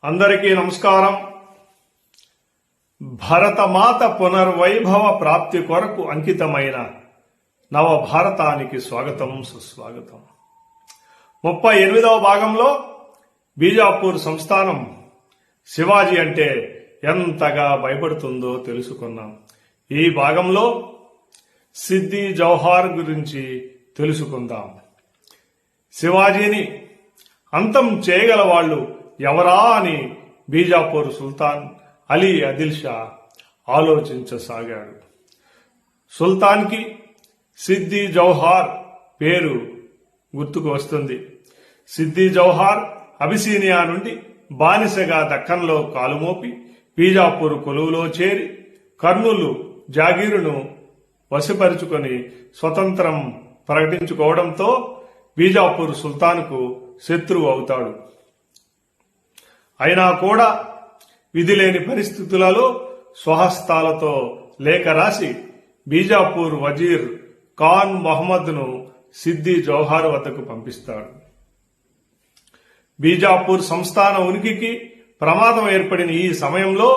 అందరికీ నమస్కారం. భరతమాత పునర్వైభవ ప్రాప్తి కొరకు అంకితమైన నవభారతానికి స్వాగతం, సుస్వాగతం. 38వ భాగంలో బీజాపూర్ సంస్థానం శివాజీ అంటే ఎంతగా భయపడుతుందో తెలుసుకున్నాం. ఈ భాగంలో సిద్ది జౌహార్ గురించి తెలుసుకుందాం. శివాజీని అంతం చేయగల వాళ్ళు ఎవరా అని బీజాపూర్ సుల్తాన్ అలీ ఆదిల్ షా ఆలోచించసాగాడు. సుల్తాన్కి సిద్ది జౌహార్ పేరు గుర్తుకు వస్తుంది. సిద్ది జౌహార్ అబిసీనియా నుండి బానిసగా దక్కన్లో కాలుమోపి బీజాపూర్ కొలువులో చేరి కర్నూలు జాగీరును వశపరుచుకొని స్వతంత్రం ప్రకటించుకోవడంతో బీజాపూర్ సుల్తాన్కు శత్రువు అవుతాడు. అయినా కూడా విధిలేని పరిస్థితులలో స్వహస్తాలతో లేఖ రాసి బీజాపూర్ వజీర్ ఖాన్ మహమ్మద్ను సిద్ది జౌహార్ వద్దకు పంపిస్తాడు. బీజాపూర్ సంస్థాన ఉనికికి ప్రమాదం ఏర్పడిన ఈ సమయంలో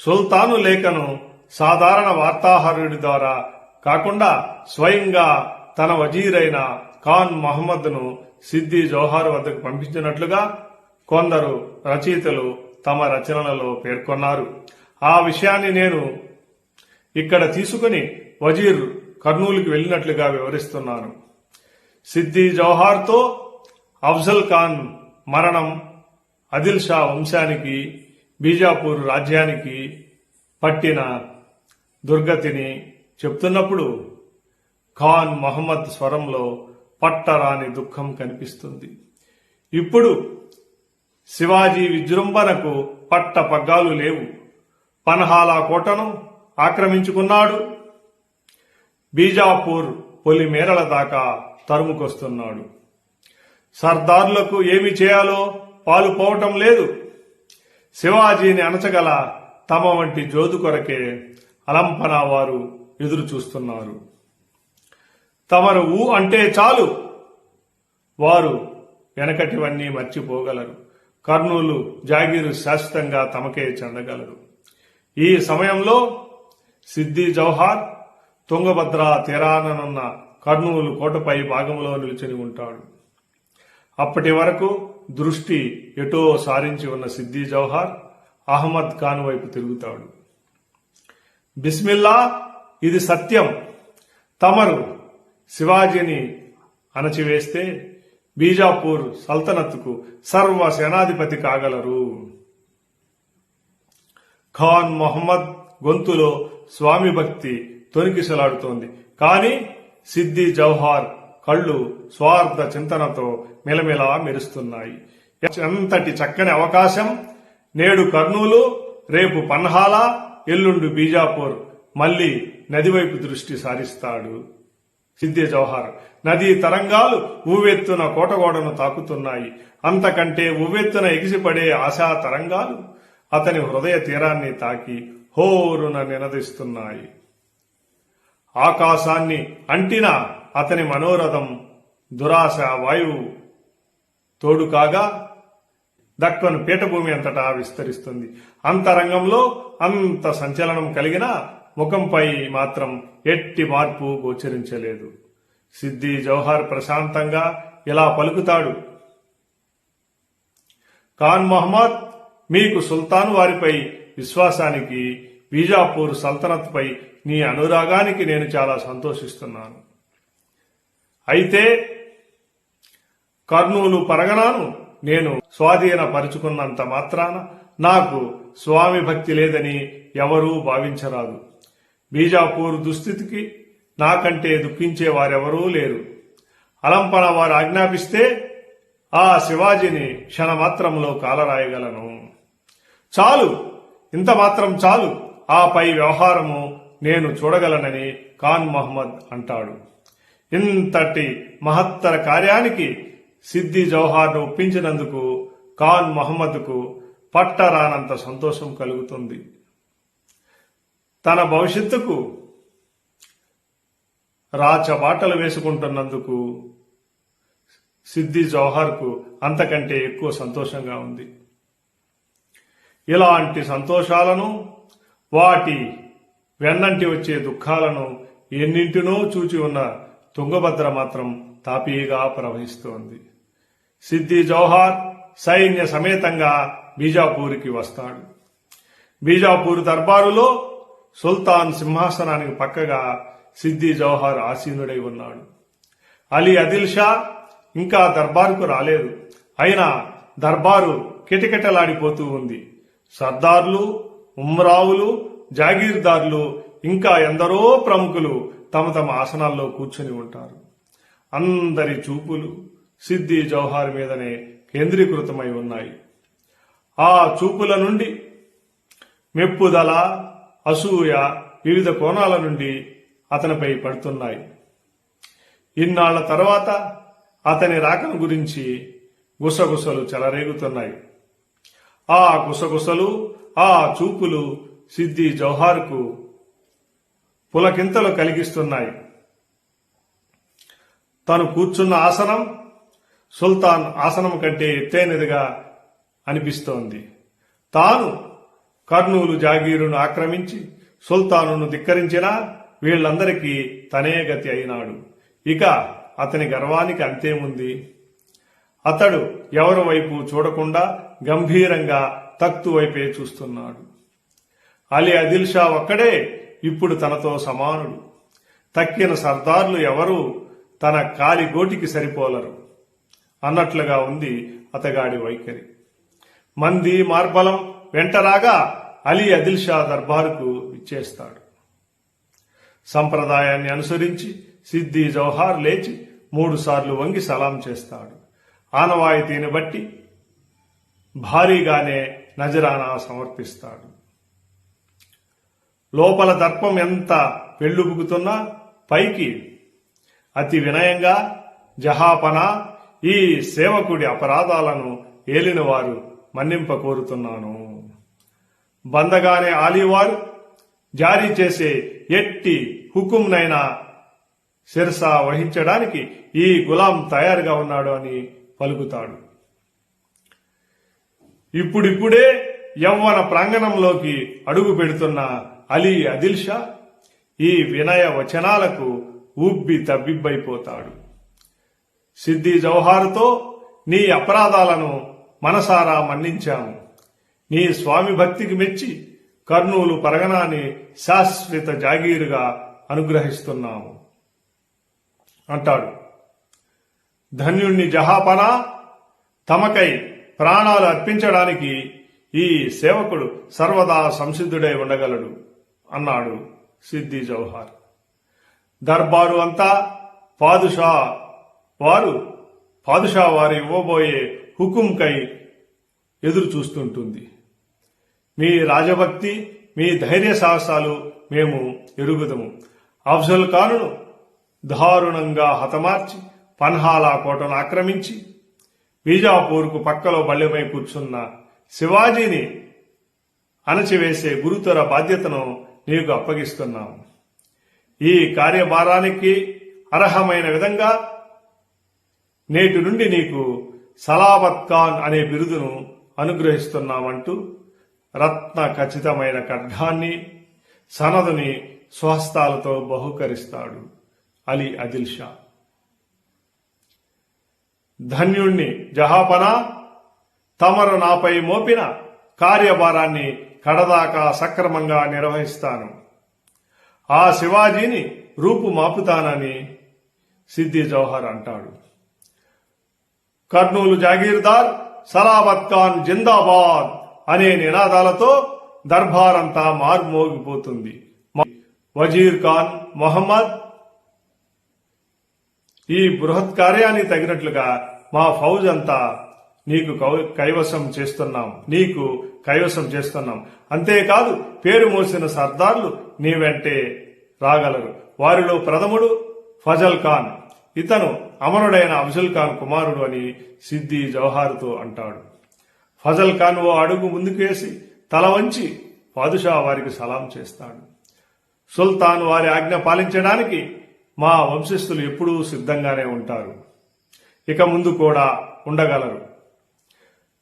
సుల్తాను లేఖను సాధారణ వార్తాహరుడి ద్వారా కాకుండా స్వయంగా తన వజీరైన ఖాన్ మహమ్మద్ను సిద్ది జౌహార్ వద్దకు పంపించినట్లుగా కొందరు రచయితలు తమ రచనలలో పేర్కొన్నారు. ఆ విషయాన్ని నేను ఇక్కడ తీసుకుని వజీర్ కర్నూలుకి వెళ్లినట్లుగా వివరిస్తున్నాను. సిద్ది జౌహార్తో అఫ్జల్ ఖాన్ మరణం ఆదిల్ షా వంశానికి, బీజాపూర్ రాజ్యానికి పట్టిన దుర్గతిని చెప్తున్నప్పుడు ఖాన్ మహమ్మద్ స్వరంలో పట్టరాని దుఃఖం కనిపిస్తుంది. ఇప్పుడు శివాజీ విజృంభణకు పట్ట పగ్గాలు లేవు. పన్హాలా కోటను ఆక్రమించుకున్నాడు. బీజాపూర్ పొలిమేరల దాకా తరుముకొస్తున్నాడు. సర్దార్లకు ఏమి చేయాలో పాలుపోవటం లేదు. శివాజీని అణచగల తమ వంటి జోదు కొరకే అలంపన వారు ఎదురు చూస్తున్నారు. తమరు ఊ అంటే చాలు వారు వెనకటివన్నీ మర్చిపోగలరు. కర్నూలు జాగీరు శాశ్వతంగా తమకే చెందగలరు. ఈ సమయంలో సిద్ది జౌహార్ తుంగభద్ర తీరాననున్న కర్నూలు కోటపై భాగంలో నిలుచుని ఉంటాడు. అప్పటి వరకు దృష్టి ఎటో సారించి ఉన్న సిద్ది జౌహార్ అహ్మద్ ఖాన్ వైపు తిరుగుతాడు. బిస్మిల్లా, ఇది సత్యం. తమరు శివాజీని అణచివేస్తే బీజాపూర్ సల్తనత్తుకు సర్వ సేనాధిపతి కాగలరు. ఖాన్ మొహమ్మద్ గొంతులో స్వామి భక్తి తొనికిసలాడుతోంది. కాని సిద్ది జౌహార్ కళ్ళు స్వార్థ చింతనతో మిలమిలా మెరుస్తున్నాయి. ఎంతటి చక్కని అవకాశం! నేడు కర్నూలు, రేపు పన్హాలా, ఎల్లుండి బీజాపూర్. మళ్లీ నదివైపు దృష్టి సారిస్తాడు సిద్ది జౌహార్. నదీ తరంగాలు ఉవ్వెత్తున కోటగోడను తాకుతున్నాయి. అంతకంటే ఉవ్వెత్తున ఎగిసిపడే ఆశా తరంగాలు అతని హృదయ తీరాన్ని తాకి హోరున నినదిస్తున్నాయి. ఆకాశాన్ని అంటిన అతని మనోరథం దురాశ వాయువు తోడు కాగా దక్కను పీఠభూమి అంతటా విస్తరిస్తుంది. అంతరంగంలో అంత సంచలనం కలిగిన ముఖంపై మాత్రం ఎట్టి మార్పు గోచరించలేదు. సిద్ది జౌహార్ ప్రశాంతంగా ఇలా పలుకుతాడు. ఖాన్ మహమ్మద్, మీకు సుల్తాన్ వారిపై విశ్వాసానికి, బీజాపూర్ సల్తనత్ పై నీ అనురాగానికి నేను చాలా సంతోషిస్తున్నాను. అయితే కర్నూలు పరగనాను నేను స్వాధీనపరుచుకున్నంత మాత్రాన నాకు స్వామి భక్తి లేదని ఎవరూ భావించరాదు. బీజాపూర్ దుస్థితికి నాకంటే దుఃఖించే వారెవరూ లేరు. అలంపన వారు ఆజ్ఞాపిస్తే ఆ శివాజీని క్షణమాత్రంలో కాలరాయగలను. చాలు, ఇంత మాత్రం చాలు. ఆ పై వ్యవహారము నేను చూడగలనని ఖాన్ మహమ్మద్ అంటాడు. ఇంతటి మహత్తర కార్యానికి సిద్ది జౌహార్ను ఒప్పించినందుకు ఖాన్ మహమ్మద్కు పట్టరానంత సంతోషం కలుగుతుంది. తన భవిష్యత్తుకు రాచబాటలు వేసుకుంటున్నందుకు సిద్ది జౌహార్కు అంతకంటే ఎక్కువ సంతోషంగా ఉంది. ఇలాంటి సంతోషాలను, వాటి వెన్నంటి వచ్చే దుఃఖాలను ఎన్నింటినో చూచి ఉన్న తుంగభద్ర మాత్రం తాపీగా ప్రవహిస్తోంది. సిద్ది జౌహార్ సైన్య సమేతంగా బీజాపూర్కి వస్తాడు. బీజాపూర్ దర్బారులో సుల్తాన్ సింహాసనానికి పక్కగా సిద్ది జౌహార్ ఆసీనుడై ఉన్నాడు. అలీ ఆదిల్ షా ఇంకా దర్బారుకు రాలేదు. అయినా దర్బారు కిటకిటలాడిపోతూ ఉంది. సర్దార్లు, ఉమ్రావులు, జాగీర్దార్లు ఇంకా ఎందరో ప్రముఖులు తమ తమ ఆసనాల్లో కూర్చుని ఉంటారు. అందరి చూపులు సిద్ది జౌహార్ మీదనే కేంద్రీకృతమై ఉన్నాయి. ఆ చూపుల నుండి మెప్పుదల, అసూయ వివిధ కోణాల నుండి అతనిపై పడుతున్నాయి. ఇన్నాళ్ల తర్వాత అతని రాకను గురించి గుసగుసలు చెలరేగుతున్నాయి. ఆ గుసగుసలు, ఆ చూపులు సిద్ది జౌహార్కు పులకింతలు కలిగిస్తున్నాయి. తను కూర్చున్న ఆసనం సుల్తాన్ ఆసనం కంటే ఎత్తైనదిగా అనిపిస్తోంది. తాను కర్నూలు జాగీరును ఆక్రమించి సుల్తానును ధిక్కరించినా వీళ్లందరికీ తనే గతి అయినాడు. ఇక అతని గర్వానికి అంతేముంది? అతడు ఎవరి వైపు చూడకుండా గంభీరంగా తఖ్తు వైపే చూస్తున్నాడు. అలీ ఆదిల్ షా ఒక్కడే ఇప్పుడు తనతో సమానుడు. తక్కిన సర్దార్లు ఎవరూ తన కాలి గోటికి సరిపోలరు అన్నట్లుగా ఉంది అతగాడి వైఖరి. మంది మార్బలం వెంటరాగా అలీ ఆదిల్ షా దర్బారుకు ఇచ్చేస్తాడు. సంప్రదాయాన్ని అనుసరించి సిద్ది జౌహార్ లేచి 3 సార్లు వంగి సలాం చేస్తాడు. ఆనవాయితీని బట్టి భారీగానే నజరానా సమర్పిస్తాడు. లోపల దర్పం ఎంత పెళ్లుబుకుతున్నా పైకి అతి వినయంగా, జహాపనా, ఈ సేవకుడి అపరాధాలను ఏలినవారు మన్నింప కోరుతున్నాను. బందగానే ఆలీవారు జారీ చేసే ఎట్టి హుకుంనైనా శిరసా వహించడానికి ఈ గులాం తయారుగా ఉన్నాడు అని పలుకుతాడు. ఇప్పుడిప్పుడే యవ్వన ప్రాంగణంలోకి అడుగు పెడుతున్న అలీ ఆదిల్ షా ఈ వినయ వచనాలకు ఉబ్బి తబ్బిబ్బైపోతాడు. సిద్ది జౌహార్తో నీ అపరాధాలను మనసారా మన్నించాము. నీ స్వామి భక్తికి మెచ్చి కర్నూలు పరగనాన్ని శాశ్వత జాగీరుగా అనుగ్రహిస్తున్నాము అంటాడు. ధన్యుణ్ణి జహాపనా, తమకై ప్రాణాలు అర్పించడానికి ఈ సేవకుడు సర్వదా సంసిద్ధుడై ఉండగలడు అన్నాడు సిద్ది జౌహార్. దర్బారు అంతా పాదుషా వారు ఇవ్వబోయే హుకుంకై ఎదురు చూస్తుంటుంది. మీ రాజభక్తి, మీ ధైర్య సాహసాలు మేము ఎరుగుదము. అఫ్జల్ ఖానును దారుణంగా హతమార్చి పన్హాలా కోటను ఆక్రమించి బీజాపూర్కు పక్కలో బల్లెమై కూర్చున్న శివాజీని అణచివేసే గురుతర బాధ్యతను నీకు అప్పగిస్తున్నాము. ఈ కార్యభారానికి అర్హమైన విధంగా నేటి నుండి నీకు సలాబత్ ఖాన్ అనే బిరుదును అనుగ్రహిస్తున్నామంటూ రత్న ఖచ్చితమైన ఖడ్గాన్ని, సనదుని స్వహస్తాలతో బహుకరిస్తాడు అలీ ఆదిల్ షా. ధన్యుణ్ణి జహాపనా, తమరు నాపై మోపిన కార్యభారాన్ని కడదాకా సక్రమంగా నిర్వహిస్తాను. ఆ శివాజీని రూపు మాపుతానని సిద్ది జౌహార్ అంటాడు. కర్నూలు జాగీర్దార్ సలాబత్ ఖాన్ జిందాబాద్ అనే నినాదాలతో దర్బారంతా మార్మోగిపోతుంది. వజీర్ ఖాన్ మొహమ్మద్, ఈ బృహత్ కార్యానికి తగినట్లుగా మా ఫౌజ్ అంతా నీకు కైవసం చేస్తున్నాం. అంతేకాదు పేరు మోసిన సర్దార్లు నీ వెంటే రాగలరు. వారిలో ప్రథముడు ఫజల్ ఖాన్. ఇతను అమరుడైన అఫ్జల్ ఖాన్ కుమారుడు అని సిద్ది జౌహార్తో అంటాడు. ఫజల్ ఖాన్ ఓ అడుగు ముందుకేసి తల వంచి పాదుషా వారికి సలాం చేస్తాడు. సుల్తాన్ వారి ఆజ్ఞ పాలించడానికి మా వంశస్థులు ఎప్పుడూ సిద్ధంగానే ఉంటారు. ఇక ముందు కూడా ఉండగలరు.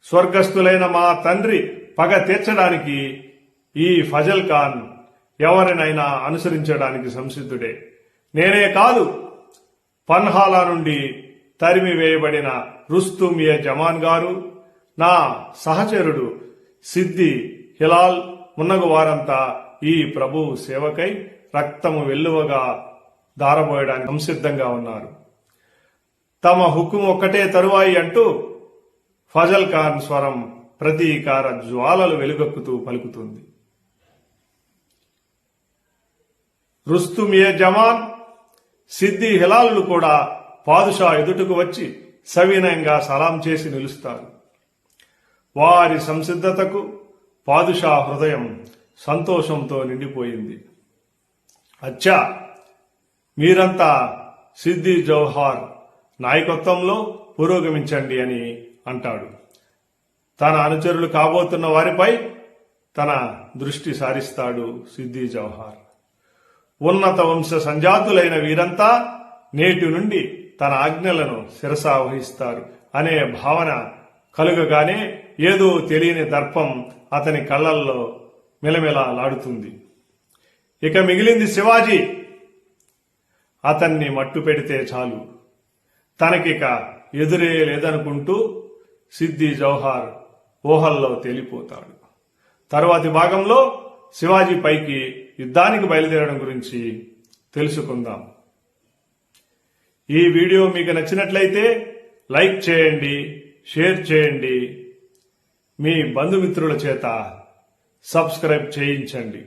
స్వర్గస్థులైన మా తండ్రి పగ తీర్చడానికి ఈ ఫజల్ ఖాన్ ఎవరినైనా అనుసరించడానికి సంసిద్ధుడే. నేనే కాదు, పన్హాలా నుండి తరిమి వేయబడిన రుస్తుమ్ ఏ జమాన్ గారు, నా సహచరుడు సిద్ది హిలాల్ మున్నగు వారంతా ఈ ప్రభు సేవకై రక్తము వెల్లువగా దారబోయడానికి సంసిద్ధంగా ఉన్నారు. తమ హుకుం ఒక్కటే తరువాయి అంటూ ఫజల్ ఖాన్ స్వరం ప్రతీకార జ్వాలలు వెలుగొక్కుతూ పలుకుతుంది. రుస్తుమ్ ఏ జమాన్, సిద్ది హిలాల్లు కూడా పాదుషా ఎదుటకు వచ్చి సవినయంగా సలాం చేసి నిలుస్తారు. వారి సంసిద్ధతకు పాదుషా హృదయం సంతోషంతో నిండిపోయింది. అచ్చా, మీరంతా సిద్ది జౌహార్ నాయకత్వంలో పురోగమించండి అని అంటాడు. తన అనుచరులు కాబోతున్న వారిపై తన దృష్టి సారిస్తాడు సిద్ది జౌహార్. ఉన్నత వంశ సంజాతులైన వీరంతా నేటి నుండి తన ఆజ్ఞలను శిరసా వహిస్తారు అనే భావన కలుగగానే ఏదో తెలియని దర్పం అతని కళ్లల్లో మిలమిలాడుతుంది. ఇక మిగిలింది శివాజీ. అతన్ని మట్టు పెడితే చాలు, తనకిక ఎదురే లేదనుకుంటూ సిద్ది జౌహార్ ఊహల్లో తేలిపోతాడు. తరువాతి భాగంలో శివాజీ పైకి యుద్ధానికి బయలుదేరడం గురించి తెలుసుకుందాం. ఈ వీడియో మీకు నచ్చినట్లయితే లైక్ చేయండి, షేర్ చేయండి, మీ బంధుమిత్రుల చేత సబ్స్క్రైబ్ చేయించండి.